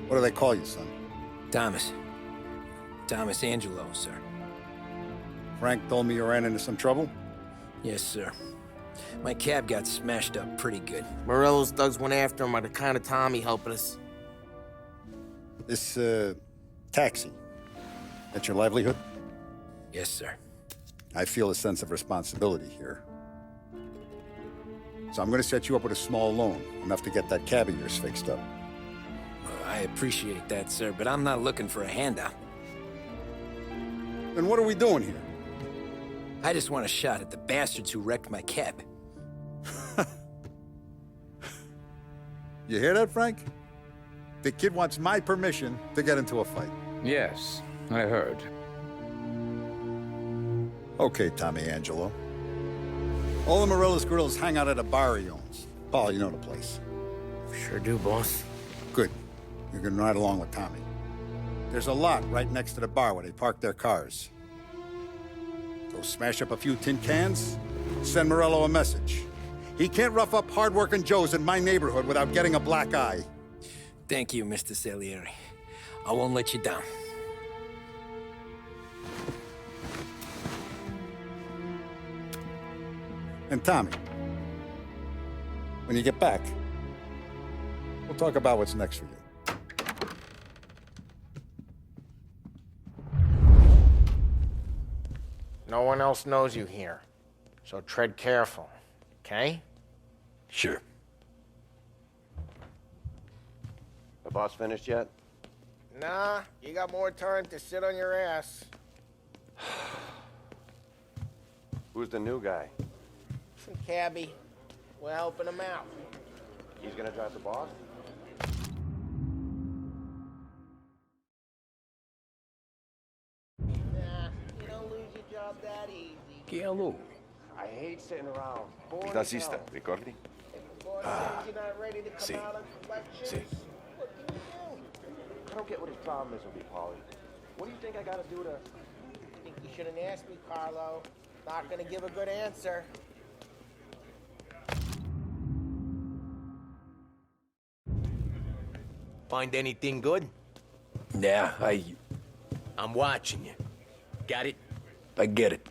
What do they call you, son? Thomas. Thomas Angelo, sir. Frank told me you ran into some trouble? Yes, sir. My cab got smashed up pretty good. Morello's thugs went after him on account of Tommy helping us. This, taxi. That's your livelihood? Yes, sir. I feel a sense of responsibility here. So I'm gonna set you up with a small loan, enough to get that cab of yours fixed up. Well, I appreciate that, sir, but I'm not looking for a handout. Then what are we doing here? I just want a shot at the bastards who wrecked my cab. You hear that, Frank? The kid wants my permission to get into a fight. Yes, I heard. Okay, Tommy Angelo. All the Morello's grills hang out at a bar he owns. Paul, you know the place. Sure do, boss. Good. You can ride along with Tommy. There's a lot right next to the bar where they park their cars. Go smash up a few tin cans, send Morello a message. He can't rough up hard-working Joes in my neighborhood without getting a black eye. Thank you, Mr. Salieri. I won't let you down. And Tommy, when you get back, we'll talk about what's next for you. No one else knows you here, so tread careful, okay? Sure. The boss finished yet? Nah, you got more time to sit on your ass. Who's the new guy? Some cabbie. We're helping him out. He's gonna drive the boss? Nah, you don't lose your job that easy. Hello. I hate sitting around. Boring Da as sista, hell. ricordi? If the boss says you're not ready to come sì, out on collections, sì. what can you do? I don't get what his problem is with me, Paulie. What do you think I gotta do to... I think you shouldn't ask me, Carlo. Not gonna give a good answer. Find anything good? Yeah, I'm watching you. Got it? I get it.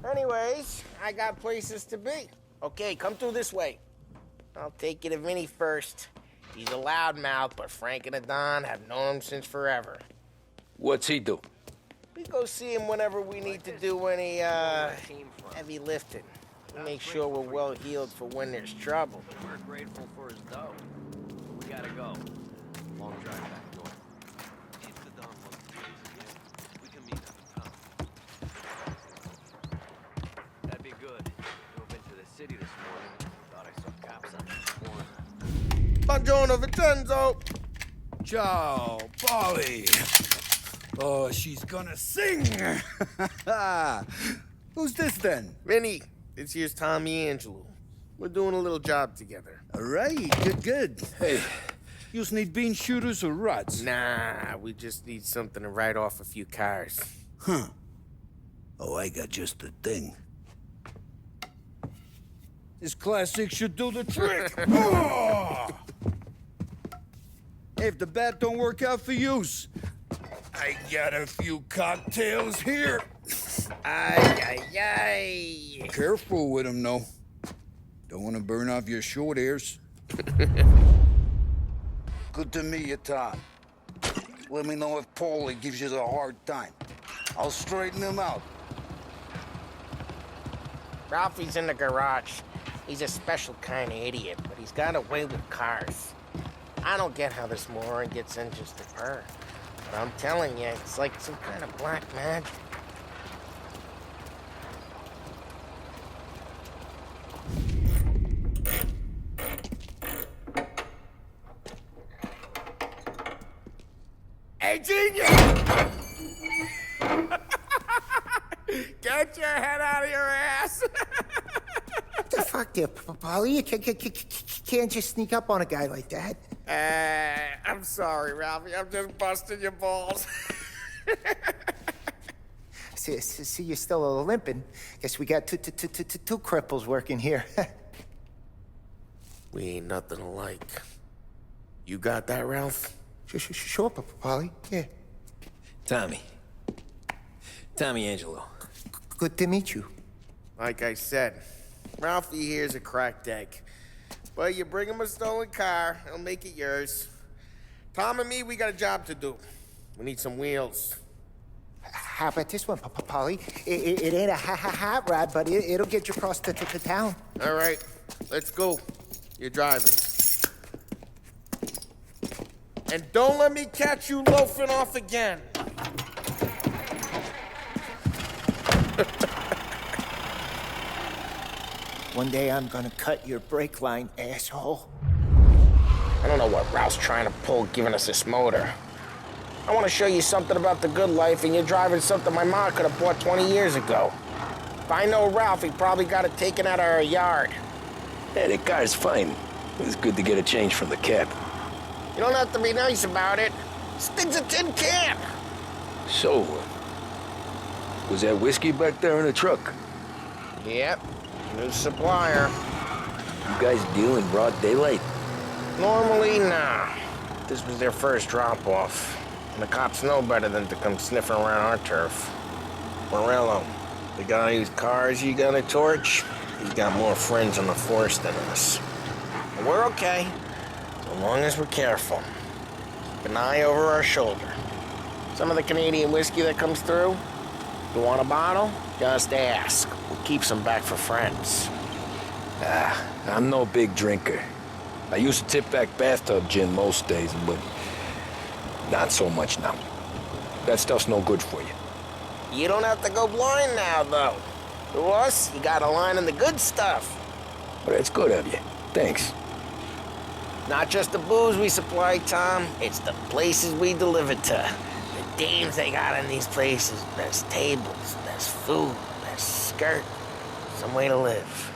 Anyways, I got places to be. Okay, come through this way. I'll take you to Vinny first. He's a loudmouth, but Frank and the Don have known him since forever. What's he do? We go see him whenever we need to do any, heavy lifting. We make sure we're well healed for when there's trouble. We're grateful for his dough. We gotta go. Long drive back north. If the Don wants to do this again, we can meet up in town. That'd be good. Drove into the city this morning. Thought I saw cops on the corner. Buongiorno, Vincenzo! Ciao, Polly. Oh, she's gonna sing. Who's this then? Vinny, this here's Tommy Angelo. We're doing a little job together. All right, good. Hey, you need bean shooters or rods? Nah, we just need something to write off a few cars. Huh. Oh, I got just the thing. This classic should do the trick. Oh! Hey, if the bat don't work out for yous, I got a few cocktails here. Ay, ay, ay. Careful with them, though. Don't want to burn off your short hairs. Good to meet you, Tom. Let me know if Paulie gives you a hard time. I'll straighten him out. Ralphie's in the garage. He's a special kind of idiot, but he's got a way with cars. I don't get how this moron gets engines to burn. But I'm telling you, it's like some kind of black magic. Hey, genius! Get your head out of your ass! What the fuck there, Paulie? You can't just sneak up on a guy like that. I'm sorry, Ralphie. I'm just busting your balls. See, you're still limping. Guess we got two cripples working here. We ain't nothing alike. You got that, Ralph? Sure, Polly. Yeah. Tommy. Tommy Angelo. Good to meet you. Like I said, Ralphie here's a cracked egg. But you bring him a stolen car, he'll make it yours. Tom and me, we got a job to do. We need some wheels. How about this one, Polly? It ain't a hot rod, but it'll get you across to town. All right, let's go. You're driving. And don't let me catch you loafing off again. One day I'm gonna cut your brake line, asshole. I don't know what Ralph's trying to pull giving us this motor. I want to show you something about the good life, and you're driving something my mom could have bought 20 years ago. If I know Ralph, he probably got it taken out of our yard. Yeah, that car's fine. It's good to get a change from the cab. You don't have to be nice about it. This thing's a tin can. So, was that whiskey back there in the truck? Yep, new supplier. You guys deal in broad daylight? Normally, nah. This was their first drop-off. And the cops know better than to come sniffing around our turf. Morello, the guy whose cars you got a torch, he's got more friends on the force than us. But we're okay, so long as we're careful. Keep an eye over our shoulder. Some of the Canadian whiskey that comes through, you want a bottle? Just ask. We'll keep some back for friends. I'm no big drinker. I used to tip back bathtub gin most days, but not so much now. That stuff's no good for you. You don't have to go blind now, though. To us, you got a line on the good stuff. But that's good of you. Thanks. Not just the booze we supply, Tom. It's the places we deliver to. The dames they got in these places. Best tables, best food, best skirt. Some way to live.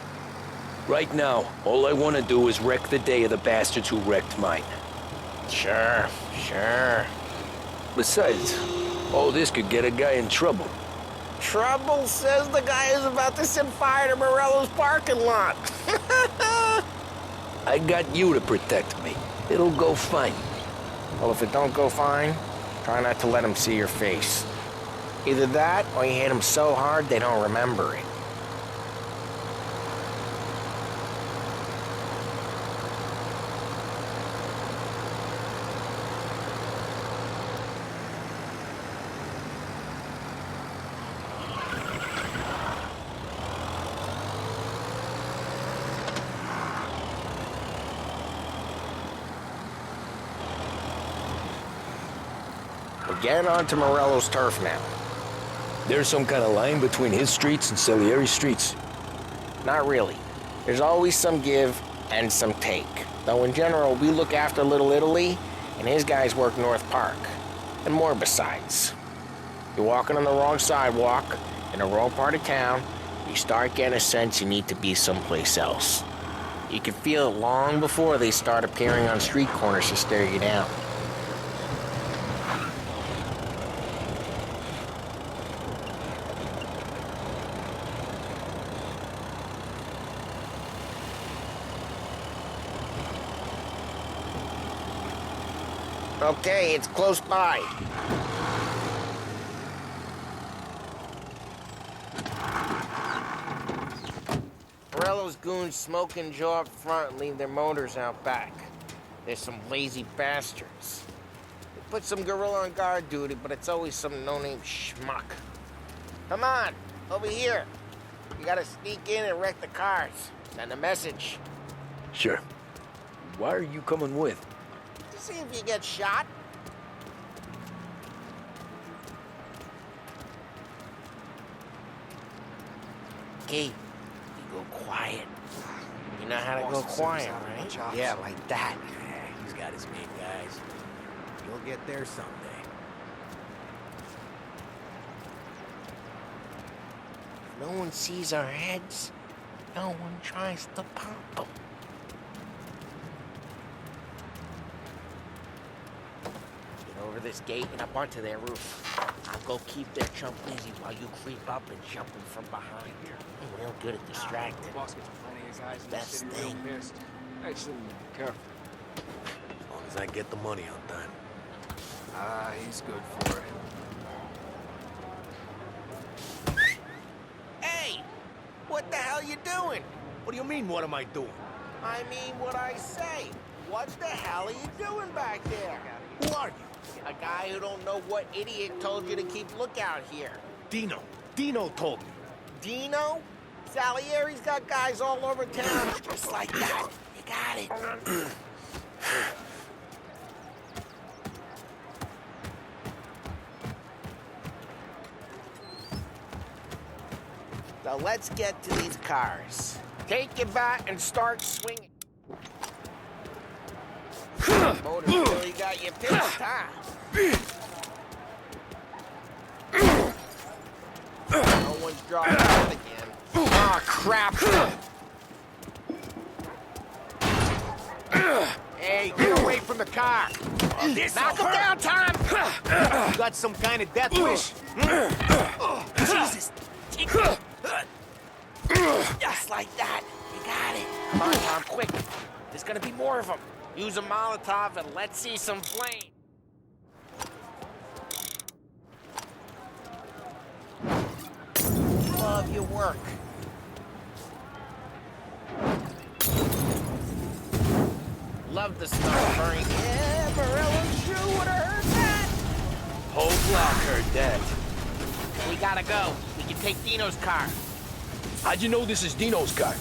Right now, all I want to do is wreck the day of the bastards who wrecked mine. Sure. Besides, all this could get a guy in trouble. Trouble, says the guy who's about to set fire to Morello's parking lot. I got you to protect me. It'll go fine. Well, if it don't go fine, try not to let them see your face. Either that, or you hit them so hard they don't remember it. We're getting onto Morello's turf now. There's some kind of line between his streets and Salieri's streets. Not really. There's always some give and some take. Though in general, we look after Little Italy, and his guys work North Park. And more besides. You're walking on the wrong sidewalk, in the wrong part of town, you start getting a sense you need to be someplace else. You can feel it long before they start appearing on street corners to stare you down. Okay, it's close by. Morello's goons smoke and jaw up front and leave their motors out back. They're some lazy bastards. They put some gorilla on guard duty, but it's always some no-name schmuck. Come on, over here. You gotta sneak in and wreck the cars. Send a message. Sure. Why are you coming with? To see if you get shot. Okay, you go quiet. You know how to go quiet, right? Yeah, like that. He's got his main guys. You'll get there someday. If no one sees our heads, no one tries to pop them. Get over this gate and up onto their roof. I'll go keep their chump busy while you creep up and jump them from behind. I'm real good at distracting. Boss gets plenty of guys in Best the city real thing. pissed. I just be careful. As long as I get the money on time. Ah, he's good for it. Hey! What the hell you doing? What do you mean, what am I doing? I mean what I say. What the hell are you doing back there? Who are you? A guy who don't know what idiot told you to keep lookout here. Dino. Dino told me. Dino? Salieri's got guys all over town just like that. You got it. Now let's get to these cars. Take your bat and start swinging. Motor really got you pissed, huh? No one's driving out again. Oh, crap! Hey, get away from the car! Knock him down, Tom! You got some kind of death wish? Jesus! Just like that. You got it. Come on, Tom, quick. There's gonna be more of them. Use a Molotov and let's see some flame. Love your work. Love the smell burning. Yeah, Morello's shoe would have heard that. Whole block heard that. We gotta go. We can take Dino's car. How'd you know this is Dino's car?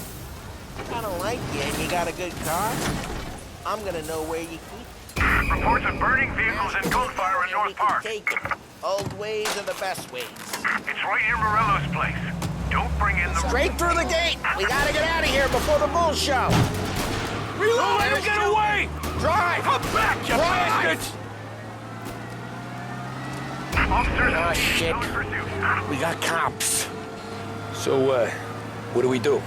I don't like you and you got a good car. I'm gonna know where you keep Reports of burning vehicles and gunfire in North Park. Take it. Old ways are the best ways. It's right near Morello's place. Don't bring in the... Straight through the gate. We gotta get out of here before the bull show. Reload! Let him get away! Drive! Come back, you bastards! Officers, Oh, shit. no pursuit. We got cops. So, what do we do?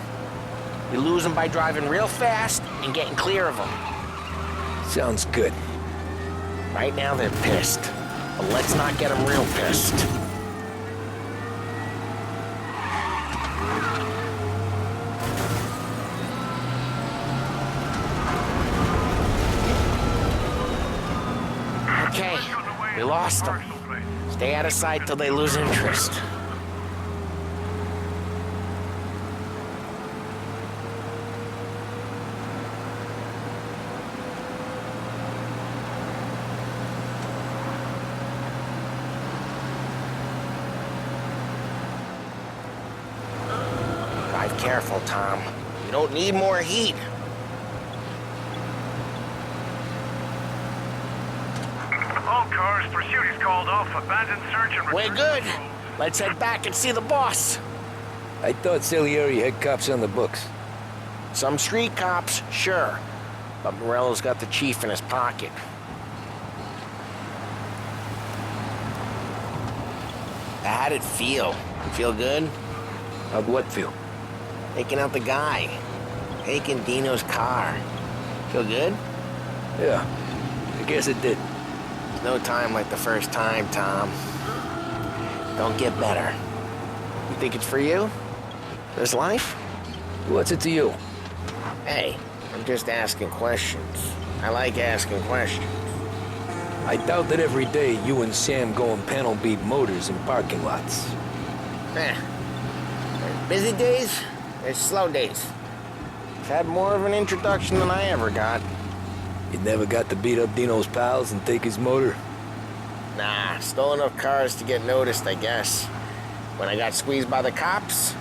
We lose them by driving real fast and getting clear of them. Sounds good. Right now they're pissed. But let's not get them real pissed. Okay, we lost them. Stay out of sight till they lose interest. Drive careful, Tom. You don't need more heat. All cars, pursuit is called off. Abandoned search and... We're good. Let's head back and see the boss. I thought Salieri had cops on the books. Some street cops, sure. But Morello's got the chief in his pocket. How'd it feel? Feel good? How'd what feel? Taking out the guy. Taking Dino's car. Feel good? Yeah, I guess it did. There's no time like the first time, Tom. Don't get better. You think it's for you? This life? What's it to you? Hey, I'm just asking questions. I like asking questions. I doubt that every day you and Sam go and panel beat motors in parking lots. There's busy days, there's slow days. I've had more of an introduction than I ever got. You never got to beat up Dino's pals and take his motor? Nah, stole enough cars to get noticed, I guess. When I got squeezed by the cops,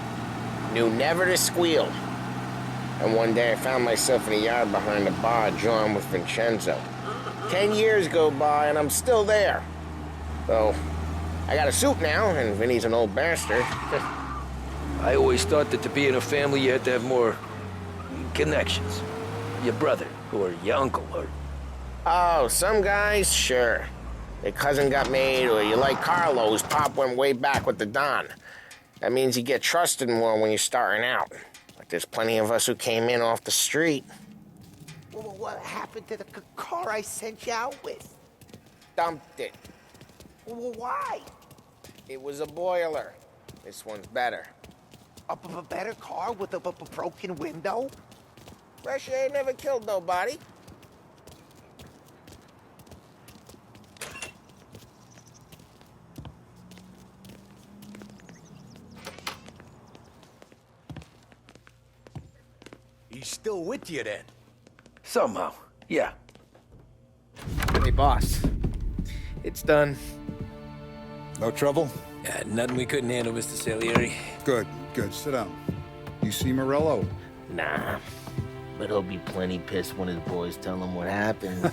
knew never to squeal. And one day I found myself in a yard behind a bar drawing with Vincenzo. 10 years go by and I'm still there. So, I got a suit now, and Vinny's an old bastard. I always thought that to be in a family you had to have more connections. Your brother, or your uncle, or... Oh, some guys, sure. Their cousin got made, or you like Carlos, Pop went way back with the Don. That means you get trusted more when you're starting out. Like there's plenty of us who came in off the street. What happened to the car I sent you out with? Dumped it. Why? It was a boiler. This one's better. A better car with a broken window? Fresh air never killed nobody. still with you then? Somehow, yeah. Hey, boss. It's done. No trouble? Nothing we couldn't handle, Mr. Salieri. Good, good. Sit down. You see Morello? Nah. But he'll be plenty pissed when his boys tell him what happened.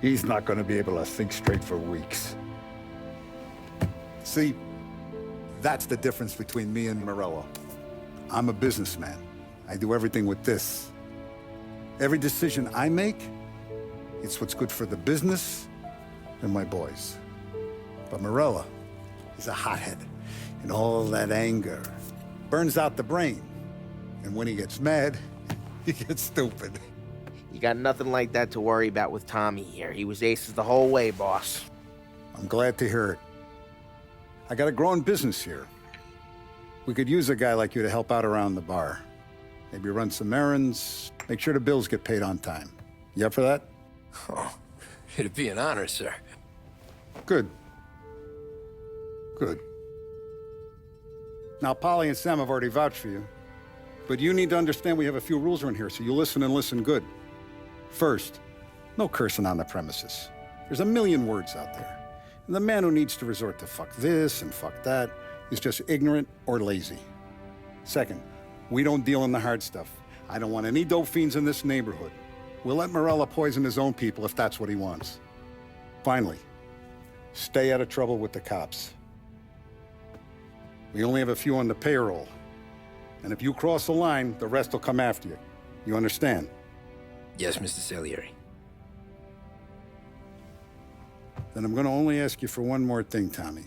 He's not going to be able to think straight for weeks. See, that's the difference between me and Morello. I'm a businessman. I do everything with this. Every decision I make, it's what's good for the business and my boys. But Morello, he's a hothead. And all that anger burns out the brain. And when he gets mad, he gets stupid. You got nothing like that to worry about with Tommy here. He was aces the whole way, boss. I'm glad to hear it. I got a growing business here. We could use a guy like you to help out around the bar. Maybe run some errands, make sure the bills get paid on time. You up for that? Oh, it'd be an honor, sir. Good. Good. Now, Polly and Sam have already vouched for you. But you need to understand we have a few rules around here, so you listen and listen good. First, no cursing on the premises. There's a million words out there. And the man who needs to resort to fuck this and fuck that is just ignorant or lazy. Second, we don't deal in the hard stuff. I don't want any dope fiends in this neighborhood. We'll let Morello poison his own people if that's what he wants. Finally, stay out of trouble with the cops. We only have a few on the payroll. And if you cross the line, the rest will come after you. You understand? Yes, Mr. Salieri. Then I'm going to only ask you for one more thing, Tommy.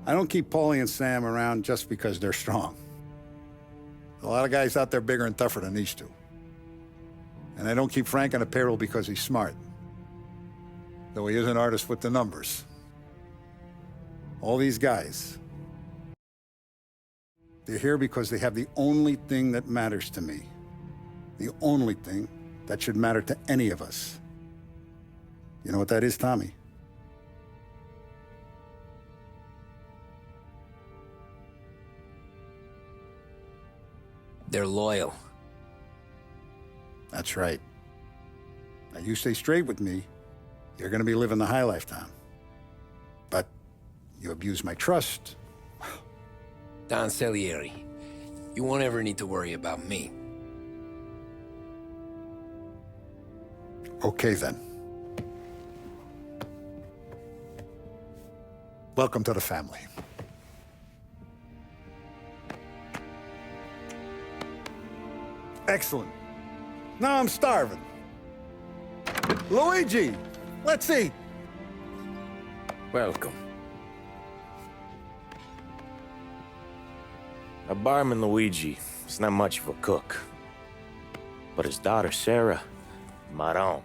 I don't keep Paulie and Sam around just because they're strong. A lot of guys out there bigger and tougher than these two. And I don't keep Frank on the payroll because he's smart. Though he is an artist with the numbers. All these guys, they're here because they have the only thing that matters to me. The only thing that should matter to any of us. You know what that is, Tommy? They're loyal. That's right. Now, you stay straight with me, you're gonna be living the high life, Tom. But you abuse my trust. Don Salieri, you won't ever need to worry about me. Okay, then. Welcome to the family. Excellent. Now I'm starving. Luigi, let's eat. Welcome. Our barman Luigi is not much of a cook. But his daughter Sarah, Maron,